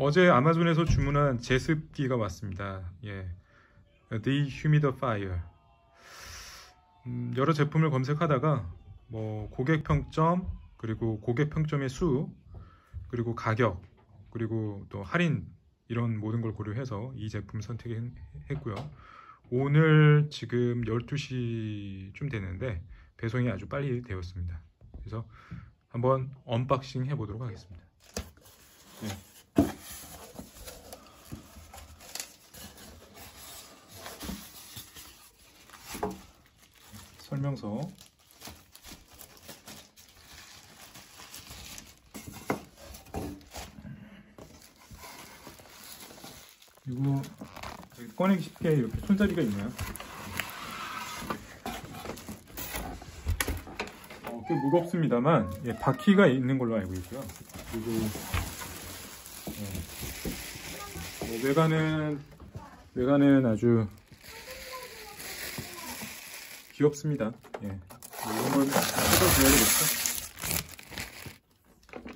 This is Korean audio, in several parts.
어제 아마존에서 주문한 제습기가 왔습니다. 예, Dehumidifier. 여러 제품을 검색하다가 뭐 고객 평점, 그리고 고객 평점의 수, 그리고 가격, 그리고 또 할인, 이런 모든 걸 고려해서 이 제품 선택했고요. 오늘 지금 12시쯤 됐는데 배송이 아주 빨리 되었습니다. 그래서 한번 언박싱 해보도록 하겠습니다. 네. 설명서. 그리고 꺼내기 쉽게 이렇게 손잡이가 있네요. 꽤 무겁습니다만, 예, 바퀴가 있는 걸로 알고 있고요. 그리고 외관은 아주 귀엽습니다. 예. 이런 걸 뜯어줘야 되겠죠?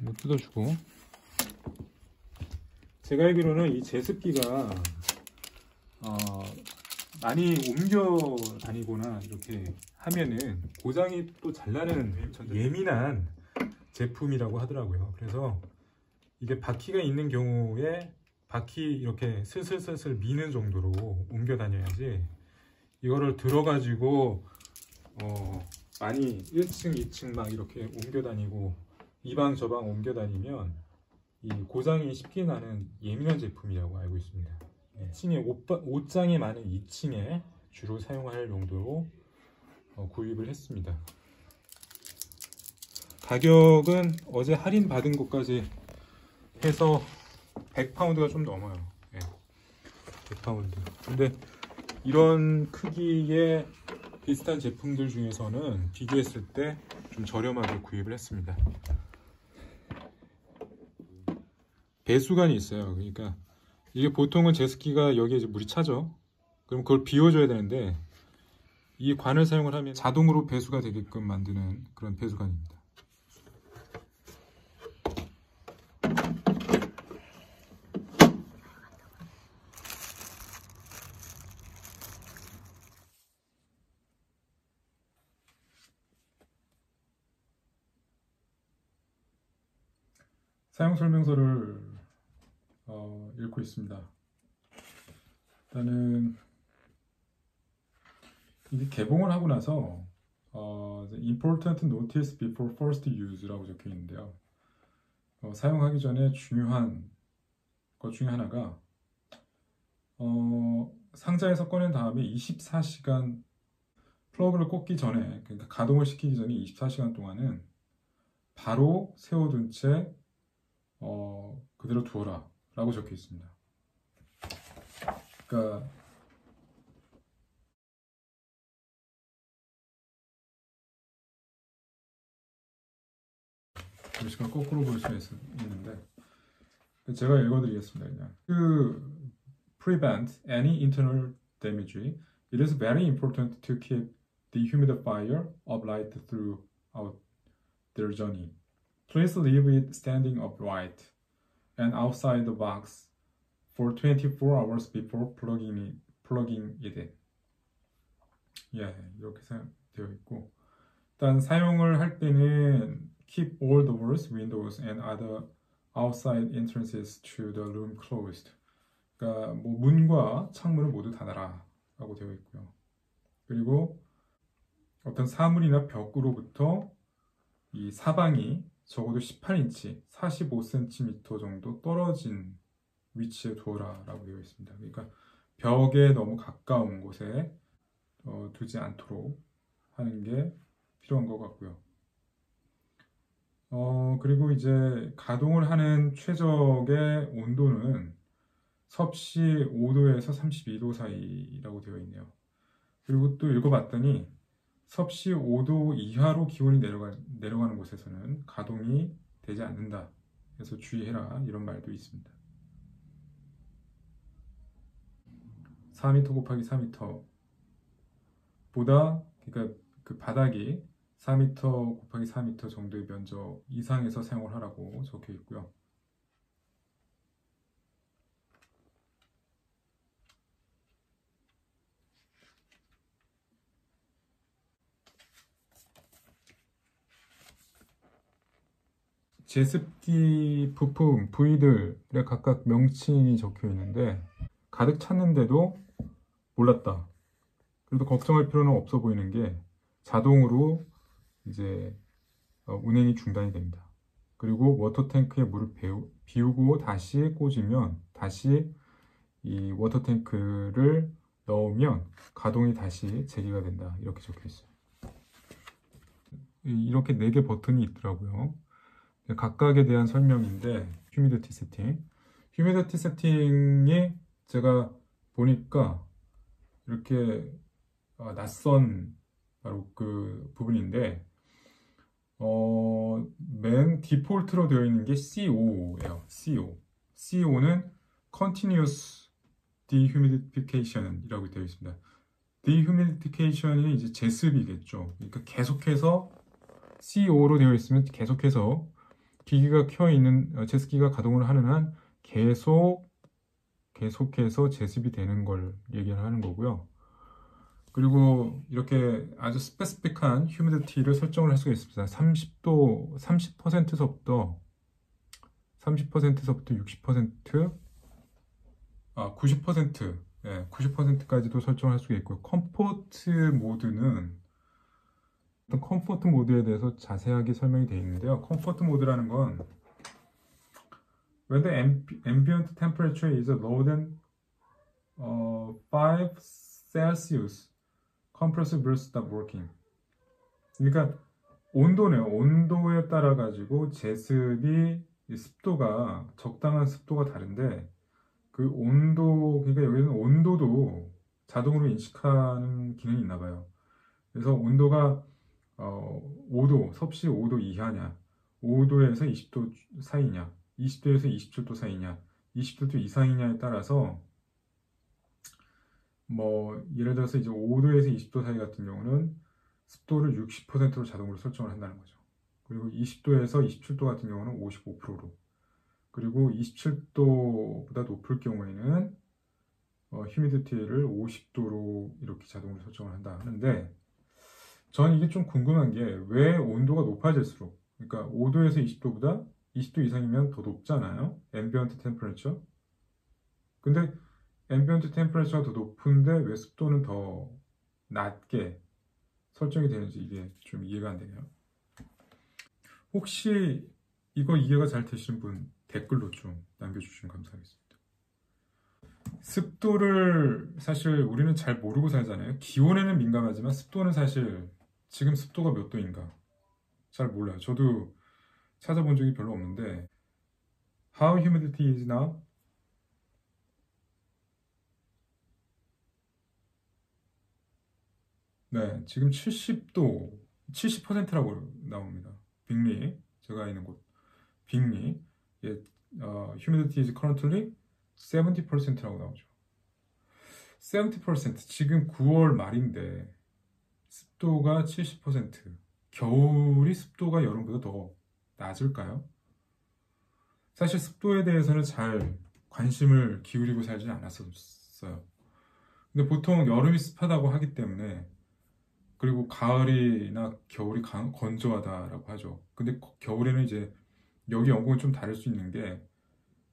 이거 뜯어주고. 제가 알기로는 이 제습기가 많이 옮겨 다니거나 이렇게 하면은 고장이 또 잘 나는 예민한 제품이라고 하더라고요. 그래서 이게 바퀴가 있는 경우에 바퀴 이렇게 슬슬슬슬 미는 정도로 옮겨 다녀야지, 이거를 들어가지고 많이 1층, 2층 막 이렇게 옮겨 다니고 이 방 저 방 옮겨 다니면 이 고장이 쉽게 나는 예민한 제품이라고 알고 있습니다. 2층에 옷장이 많은 2층에 주로 사용할 용도로 구입을 했습니다. 가격은 어제 할인 받은 것까지 해서 100파운드가 좀 넘어요. 100파운드. 근데 이런 크기의 비슷한 제품들 중에서는 비교했을 때 좀 저렴하게 구입을 했습니다. 배수관이 있어요. 그러니까 이게 보통은 제습기가 여기에 이제 물이 차죠. 그럼 그걸 비워줘야 되는데 이 관을 사용을 하면 자동으로 배수가 되게끔 만드는 그런 배수관입니다. 사용 설명서를 읽고 있습니다. 일단은 이게 개봉을 하고 나서 Important Notice Before First Use라고 적혀 있는데요. 사용하기 전에 중요한 것 중에 하나가 상자에서 꺼낸 다음에 24시간 플러그를 꽂기 전에, 그러니까 가동을 시키기 전에 24시간 동안은 바로 세워둔 채 그대로 두어라 라고 적혀 있습니다. 그러니까 글씨가 거꾸로 볼 수 있는데 제가 읽어드리겠습니다. 그냥 To prevent any internal damage, it is very important to keep the humidifier upright throughout their journey. Please leave it standing upright and outside the box for 24 hours before plugging it in. 예, 이렇게 되어 있고, 일단 사용을 할 때는 keep all doors, windows and other outside entrances to the room closed. 그러니까 뭐 문과 창문을 모두 닫아라 라고 되어 있고요. 그리고 어떤 사물이나 벽으로부터 이 사방이 적어도 18인치, 45cm 정도 떨어진 위치에 두어라 라고 되어 있습니다. 그러니까 벽에 너무 가까운 곳에 두지 않도록 하는 게 필요한 것 같고요. 그리고 이제 가동을 하는 최적의 온도는 섭씨 5도에서 32도 사이라고 되어 있네요. 그리고 또 읽어봤더니 섭씨 5도 이하로 기온이 내려가는 곳에서는 가동이 되지 않는다. 그래서 주의해라, 이런 말도 있습니다. 4m 곱하기 4m 보다, 그러니까 그 바닥이 4m 곱하기 4m 정도의 면적 이상에서 사용을 하라고 적혀 있고요. 제습기 부품 부위들에 각각 명칭이 적혀 있는데 가득 찼는데도 몰랐다. 그래도 걱정할 필요는 없어 보이는 게 자동으로 이제 운행이 중단이 됩니다. 그리고 워터탱크에 물을 비우고 다시 꽂으면 다시 이 워터탱크를 넣으면 가동이 다시 재개가 된다. 이렇게 적혀 있어요. 이렇게 4개 버튼이 있더라고요. 각각에 대한 설명인데 휴미디티 세팅. 휴미디티 세팅이 제가 보니까 이렇게 낯선 바로 그 부분인데 맨 디폴트로 되어 있는 게 CO-예요. CO. CO는 Continuous Dehumidification 이라고 되어 있습니다. Dehumidification이 이제 제습이겠죠. 그러니까 계속해서 CO로 되어 있으면 계속해서 기기가 켜 있는 제습기가 가동을 하는 한 계속해서 제습이 되는 걸 얘기를 하는 거고요. 그리고 이렇게 아주 스페시픽한 휴미디티를 설정을 할 수가 있습니다. 30도, 30%서부터 60%, 90%, 예, 90%까지도 설정할 수가 있고요. 컴포트 모드는 컴포트 모드에 대해서 자세하게 설명이 되어 있는데요. 컴포트 모드라는 건 when the ambient temperature is lower than 5 Celsius, compressor will stop working. 그러니까 온도네요. 온도에 따라 가지고 제습이 습도가 적당한 습도가 다른데 그 온도 그러니까 여기는 온도도 자동으로 인식하는 기능이 있나 봐요. 그래서 온도가 5도, 섭씨 5도 이하냐, 5도에서 20도 사이냐, 20도에서 27도 사이냐, 20도 이상이냐에 따라서 뭐 예를 들어서 이제 5도에서 20도 사이 같은 경우는 습도를 60%로 자동으로 설정을 한다는 거죠. 그리고 20도에서 27도 같은 경우는 55%로, 그리고 27도보다 높을 경우에는 휴미디티를 50도로 이렇게 자동으로 설정을 한다 하는데, 전 이게 좀 궁금한 게 왜 온도가 높아질수록, 그러니까 5도에서 20도보다 20도 이상이면 더 높잖아요. 앰비언트 템퍼레처. 근데 앰비언트 템퍼레처가 더 높은데 왜 습도는 더 낮게 설정이 되는지 이게 좀 이해가 안 되네요. 혹시 이거 이해가 잘 되시는 분 댓글로 좀 남겨주시면 감사하겠습니다. 습도를 사실 우리는 잘 모르고 살잖아요. 기온에는 민감하지만 습도는 사실 지금 습도가 몇 도인가 잘 몰라요. 저도 찾아본 적이 별로 없는데 How humidity is now? 네, 지금 70도, 70%라고 나옵니다. 빅리, 제가 있는 곳, 빅리. 예, humidity is currently 70%라고 나오죠. 70%, 지금 9월 말인데 습도가 70%. 겨울이 습도가 여름보다 더 낮을까요? 사실 습도에 대해서는 잘 관심을 기울이고 살지 않았었어요. 근데 보통 여름이 습하다고 하기 때문에, 그리고 가을이나 겨울이 건조하다라고 하죠. 근데 겨울에는 이제 여기 영국은 좀 다를 수 있는 게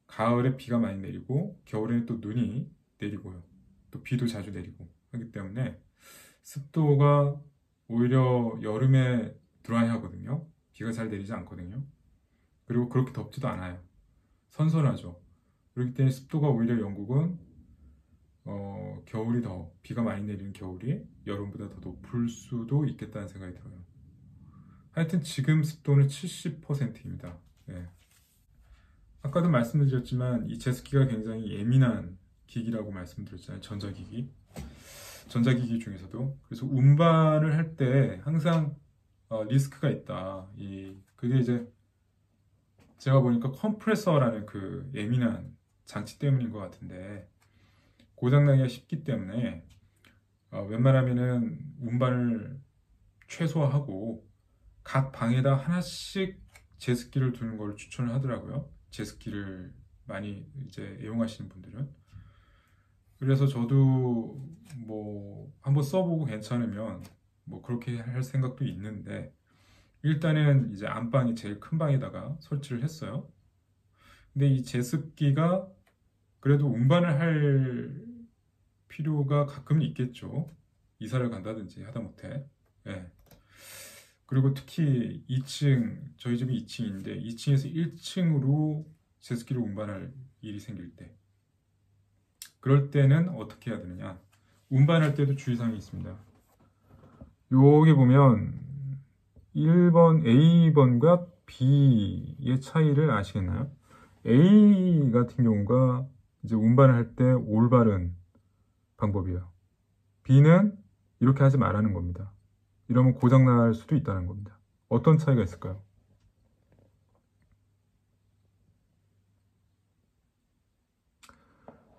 가을에 비가 많이 내리고 겨울에는 또 눈이 내리고요. 또 비도 자주 내리고 하기 때문에 습도가 오히려 여름에 드라이하거든요. 비가 잘 내리지 않거든요. 그리고 그렇게 덥지도 않아요. 선선하죠. 그렇기 때문에 습도가 오히려 영국은 겨울이 더 비가 많이 내리는 겨울이 여름보다 더 높을 수도 있겠다는 생각이 들어요. 하여튼 지금 습도는 70%입니다. 네. 아까도 말씀드렸지만 이 제습기가 굉장히 예민한 기기라고 말씀드렸잖아요. 전자기기 중에서도. 그래서 운반을 할 때 항상 리스크가 있다. 그게 이제 제가 보니까 컴프레서라는 그 예민한 장치 때문인 것 같은데, 고장나기가 쉽기 때문에 웬만하면은 운반을 최소화하고 각 방에다 하나씩 제습기를 두는 걸 추천을 하더라고요. 제습기를 많이 이제 애용하시는 분들은. 그래서 저도 뭐 한번 써보고 괜찮으면 뭐 그렇게 할 생각도 있는데, 일단은 이제 안방이 제일 큰 방에다가 설치를 했어요. 근데 이 제습기가 그래도 운반을 할 필요가 가끔 있겠죠. 이사를 간다든지 하다못해. 예. 그리고 특히 2층, 저희 집이 2층인데 2층에서 1층으로 제습기를 운반할 일이 생길 때, 그럴 때는 어떻게 해야 되느냐? 운반할 때도 주의사항이 있습니다. 여기 보면 1번 A번과 B의 차이를 아시겠나요? A 같은 경우가 이제 운반을 할 때 올바른 방법이에요. B는 이렇게 하지 말라는 겁니다. 이러면 고장날 수도 있다는 겁니다. 어떤 차이가 있을까요?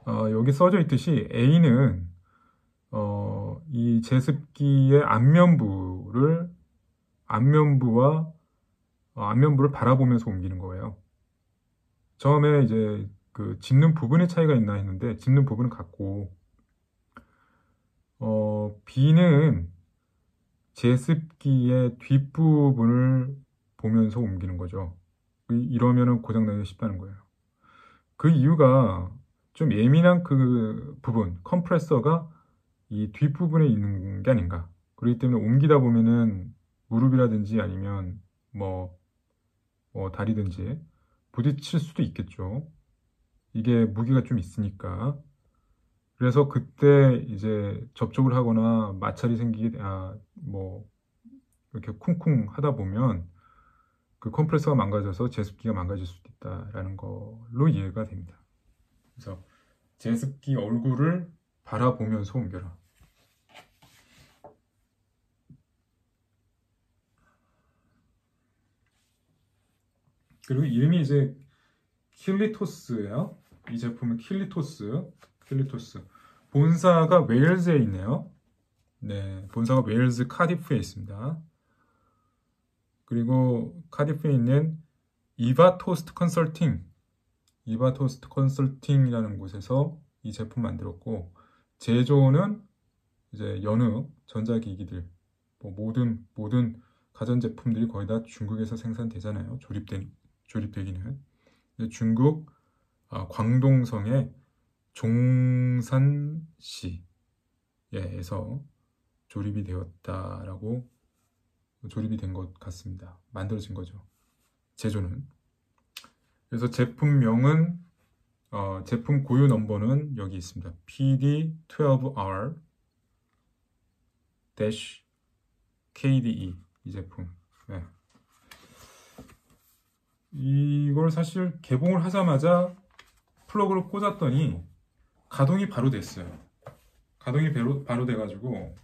여기 써져 있듯이 A는 이 제습기의 앞면부를 바라보면서 옮기는 거예요. 처음에 이제 그 짚는 부분의 차이가 있나 했는데 짚는 부분은 같고, B는 제습기의 뒷부분을 보면서 옮기는 거죠. 이러면은 고장나기 쉽다는 거예요. 그 이유가 좀 예민한 그 부분, 컴프레서가 이 뒷부분에 있는 게 아닌가. 그렇기 때문에 옮기다 보면은 무릎이라든지 아니면 다리든지 부딪힐 수도 있겠죠. 이게 무게가 좀 있으니까. 그래서 그때 이제 접촉을 하거나 마찰이 생기게, 이렇게 쿵쿵 하다 보면 그 컴프레서가 망가져서 제습기가 망가질 수도 있다라는 걸로 이해가 됩니다. 그래서 제습기 얼굴을 바라보면서 옮겨라. 그리고 이름이 이제 킬리토스예요. 이 제품은 킬리토스. 본사가 웨일즈에 있네요. 네, 본사가 웨일즈 카디프에 있습니다. 그리고 카디프에 있는 이바토스트 컨설팅이라는 곳에서 이 제품 만들었고, 제조는 이제 여느 전자기기들, 모든 가전제품들이 거의 다 중국에서 생산되잖아요. 조립되기는. 중국 광동성의 종산시에서 조립이 된 것 같습니다. 만들어진 거죠. 제조는. 그래서 제품명은 제품 고유 넘버는 여기 있습니다. PD12R-KDE 이 제품. 네. 이걸 사실 개봉을 하자마자 플러그를 꽂았더니 가동이 바로 됐어요. 가동이 바로 돼가지고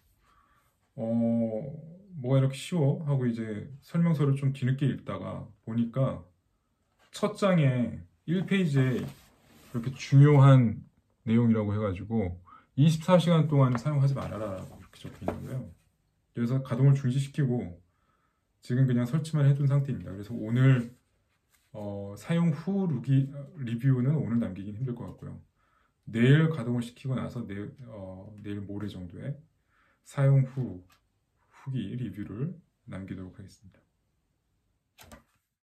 뭐가 이렇게 쉬워 하고 이제 설명서를 좀 뒤늦게 읽다가 보니까 첫 장에 1페이지에 이렇게 중요한 내용이라고 해가지고 24시간 동안 사용하지 말아라 이렇게 적혀 있는 거예요. 그래서 가동을 중지시키고 지금 그냥 설치만 해둔 상태입니다. 그래서 오늘 사용 후 리뷰는 오늘 남기긴 힘들 것 같고요. 내일 가동을 시키고 나서 내일 모레 정도에 사용 후 후기 리뷰를 남기도록 하겠습니다.